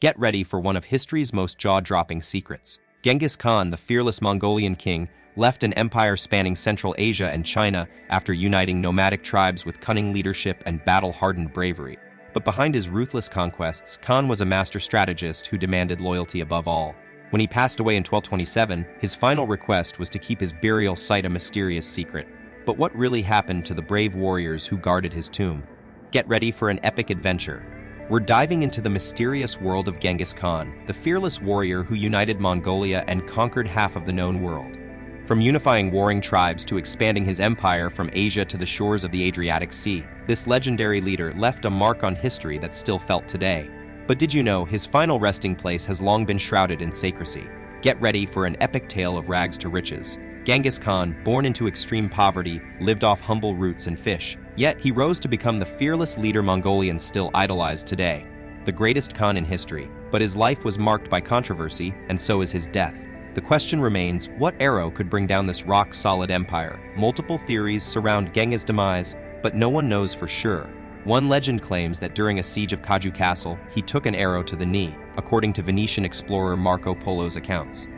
Get ready for one of history's most jaw-dropping secrets. Genghis Khan, the fearless Mongolian king, left an empire spanning Central Asia and China after uniting nomadic tribes with cunning leadership and battle-hardened bravery. But behind his ruthless conquests, Khan was a master strategist who demanded loyalty above all. When he passed away in 1227, his final request was to keep his burial site a mysterious secret. But what really happened to the brave warriors who guarded his tomb? Get ready for an epic adventure. We're diving into the mysterious world of Genghis Khan, the fearless warrior who united Mongolia and conquered half of the known world. From unifying warring tribes to expanding his empire from Asia to the shores of the Adriatic Sea, this legendary leader left a mark on history that's still felt today. But did you know his final resting place has long been shrouded in secrecy? Get ready for an epic tale of rags to riches. Genghis Khan, born into extreme poverty, lived off humble roots and fish. Yet he rose to become the fearless leader Mongolians still idolize today. The greatest Khan in history, but his life was marked by controversy, and so is his death. The question remains, what arrow could bring down this rock-solid empire? Multiple theories surround Genghis' demise, but no one knows for sure. One legend claims that during a siege of Kaju Castle, he took an arrow to the knee, according to Venetian explorer Marco Polo's accounts.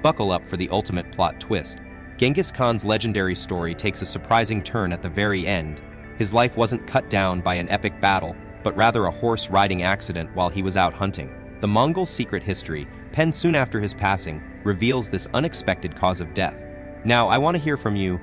Buckle up for the ultimate plot twist. Genghis Khan's legendary story takes a surprising turn at the very end. His life wasn't cut down by an epic battle, but rather a horse-riding accident while he was out hunting. The Mongol secret history, penned soon after his passing, reveals this unexpected cause of death. Now, I want to hear from you.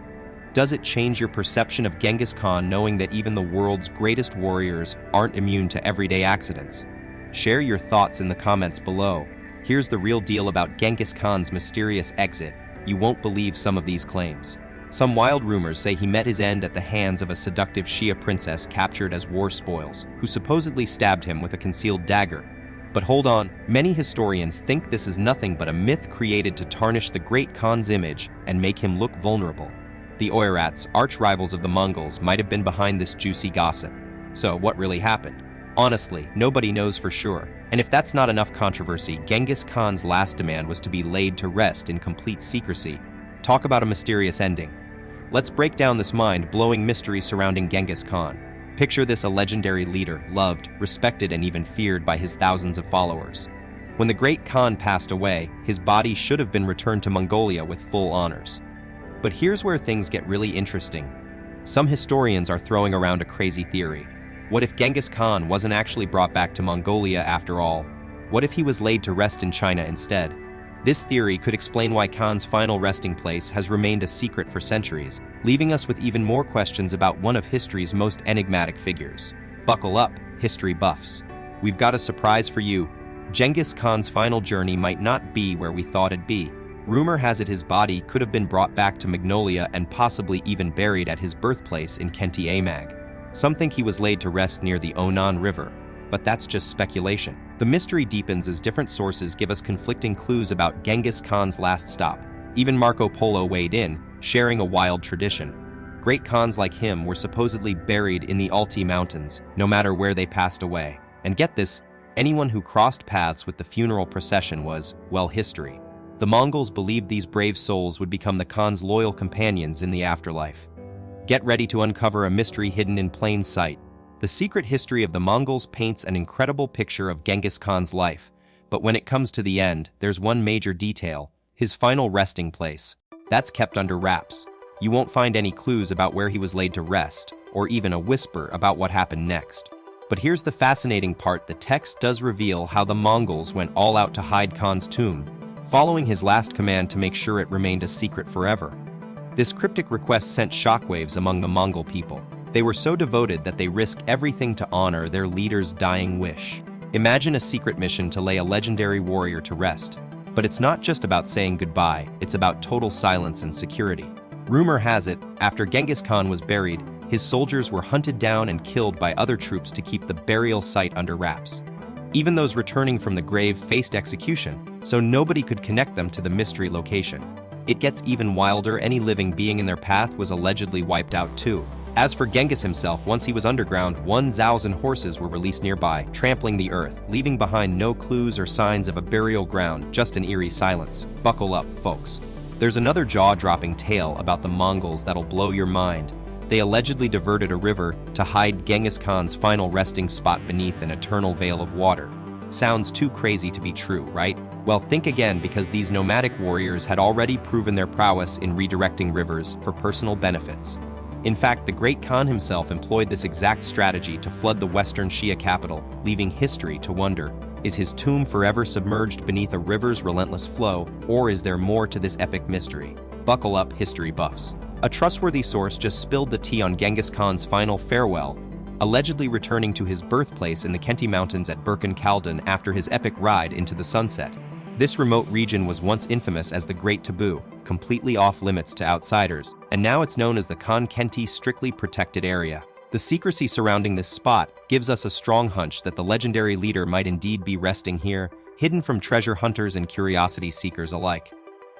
Does it change your perception of Genghis Khan knowing that even the world's greatest warriors aren't immune to everyday accidents? Share your thoughts in the comments below. Here's the real deal about Genghis Khan's mysterious exit. You won't believe some of these claims. Some wild rumors say he met his end at the hands of a seductive Shia princess captured as war spoils, who supposedly stabbed him with a concealed dagger. But hold on, many historians think this is nothing but a myth created to tarnish the great Khan's image and make him look vulnerable. The Oirats, arch-rivals of the Mongols, might have been behind this juicy gossip. So what really happened? Honestly, nobody knows for sure. And if that's not enough controversy, Genghis Khan's last demand was to be laid to rest in complete secrecy. Talk about a mysterious ending. Let's break down this mind-blowing mystery surrounding Genghis Khan. Picture this: a legendary leader, loved, respected, and even feared by his thousands of followers. When the great Khan passed away, his body should have been returned to Mongolia with full honors. But here's where things get really interesting. Some historians are throwing around a crazy theory. What if Genghis Khan wasn't actually brought back to Mongolia after all? What if he was laid to rest in China instead? This theory could explain why Khan's final resting place has remained a secret for centuries, leaving us with even more questions about one of history's most enigmatic figures. Buckle up, history buffs. We've got a surprise for you. Genghis Khan's final journey might not be where we thought it'd be. Rumor has it his body could have been brought back to Mongolia and possibly even buried at his birthplace in Kenti Amag. Some think he was laid to rest near the Onan River, but that's just speculation. The mystery deepens as different sources give us conflicting clues about Genghis Khan's last stop. Even Marco Polo weighed in, sharing a wild tradition. Great Khans like him were supposedly buried in the Altai Mountains, no matter where they passed away. And get this, anyone who crossed paths with the funeral procession was, well, history. The Mongols believed these brave souls would become the Khan's loyal companions in the afterlife. Get ready to uncover a mystery hidden in plain sight. The secret history of the Mongols paints an incredible picture of Genghis Khan's life, but when it comes to the end, there's one major detail: his final resting place. That's kept under wraps. You won't find any clues about where he was laid to rest, or even a whisper about what happened next. But here's the fascinating part: the text does reveal how the Mongols went all out to hide Khan's tomb, following his last command to make sure it remained a secret forever. This cryptic request sent shockwaves among the Mongol people. They were so devoted that they risked everything to honor their leader's dying wish. Imagine a secret mission to lay a legendary warrior to rest. But it's not just about saying goodbye, it's about total silence and security. Rumor has it, after Genghis Khan was buried, his soldiers were hunted down and killed by other troops to keep the burial site under wraps. Even those returning from the grave faced execution, so nobody could connect them to the mystery location. It gets even wilder: any living being in their path was allegedly wiped out too. As for Genghis himself, once he was underground, 1,000 horses were released nearby, trampling the earth, leaving behind no clues or signs of a burial ground, just an eerie silence. Buckle up, folks. There's another jaw-dropping tale about the Mongols that'll blow your mind. They allegedly diverted a river to hide Genghis Khan's final resting spot beneath an eternal veil of water. Sounds too crazy to be true, right? Well, think again, because these nomadic warriors had already proven their prowess in redirecting rivers for personal benefits. In fact, the great Khan himself employed this exact strategy to flood the western Shia capital, leaving history to wonder. Is his tomb forever submerged beneath a river's relentless flow, or is there more to this epic mystery? Buckle up, history buffs. A trustworthy source just spilled the tea on Genghis Khan's final farewell, allegedly returning to his birthplace in the Khenti Mountains at Burkhan Khaldun after his epic ride into the sunset. This remote region was once infamous as the Great Taboo, completely off-limits to outsiders, and now it's known as the Khan Khenti Strictly Protected Area. The secrecy surrounding this spot gives us a strong hunch that the legendary leader might indeed be resting here, hidden from treasure hunters and curiosity seekers alike.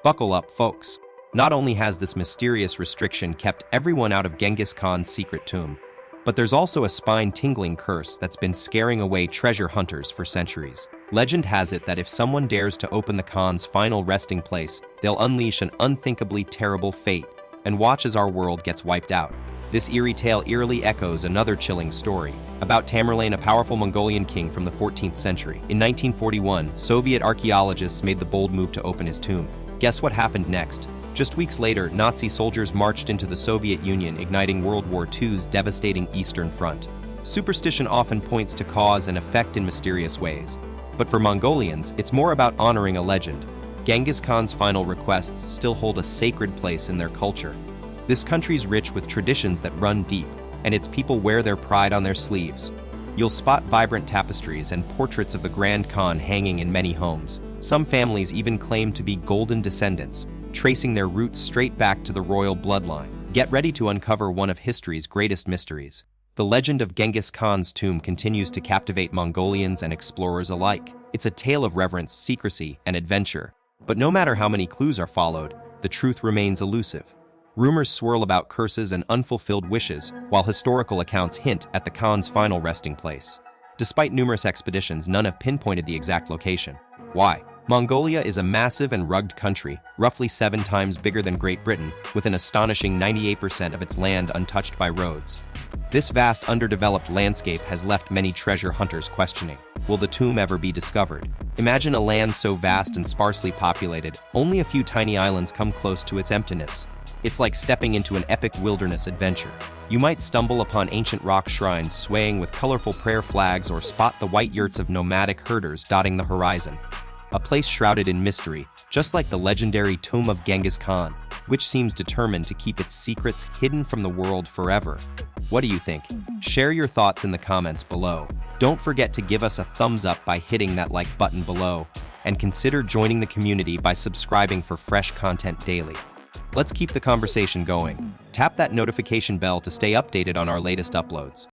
Buckle up, folks. Not only has this mysterious restriction kept everyone out of Genghis Khan's secret tomb, but there's also a spine-tingling curse that's been scaring away treasure hunters for centuries. Legend has it that if someone dares to open the Khan's final resting place, they'll unleash an unthinkably terrible fate, and watch as our world gets wiped out. This eerie tale eerily echoes another chilling story about Tamerlane, a powerful Mongolian king from the 14th century. In 1941, Soviet archaeologists made the bold move to open his tomb. Guess what happened next? Just weeks later, Nazi soldiers marched into the Soviet Union, igniting World War II's devastating Eastern Front. Superstition often points to cause and effect in mysterious ways. But for Mongolians, it's more about honoring a legend. Genghis Khan's final requests still hold a sacred place in their culture. This country's rich with traditions that run deep, and its people wear their pride on their sleeves. You'll spot vibrant tapestries and portraits of the Grand Khan hanging in many homes. Some families even claim to be golden descendants, tracing their roots straight back to the royal bloodline. Get ready to uncover one of history's greatest mysteries. The legend of Genghis Khan's tomb continues to captivate Mongolians and explorers alike. It's a tale of reverence, secrecy, and adventure. But no matter how many clues are followed, the truth remains elusive. Rumors swirl about curses and unfulfilled wishes, while historical accounts hint at the Khan's final resting place. Despite numerous expeditions, none have pinpointed the exact location. Why? Mongolia is a massive and rugged country, roughly 7 times bigger than Great Britain, with an astonishing 98% of its land untouched by roads. This vast, underdeveloped landscape has left many treasure hunters questioning, will the tomb ever be discovered? Imagine a land so vast and sparsely populated, only a few tiny islands come close to its emptiness. It's like stepping into an epic wilderness adventure. You might stumble upon ancient rock shrines swaying with colorful prayer flags, or spot the white yurts of nomadic herders dotting the horizon. A place shrouded in mystery, just like the legendary tomb of Genghis Khan, which seems determined to keep its secrets hidden from the world forever. What do you think? Share your thoughts in the comments below. Don't forget to give us a thumbs up by hitting that like button below, and consider joining the community by subscribing for fresh content daily. Let's keep the conversation going. Tap that notification bell to stay updated on our latest uploads.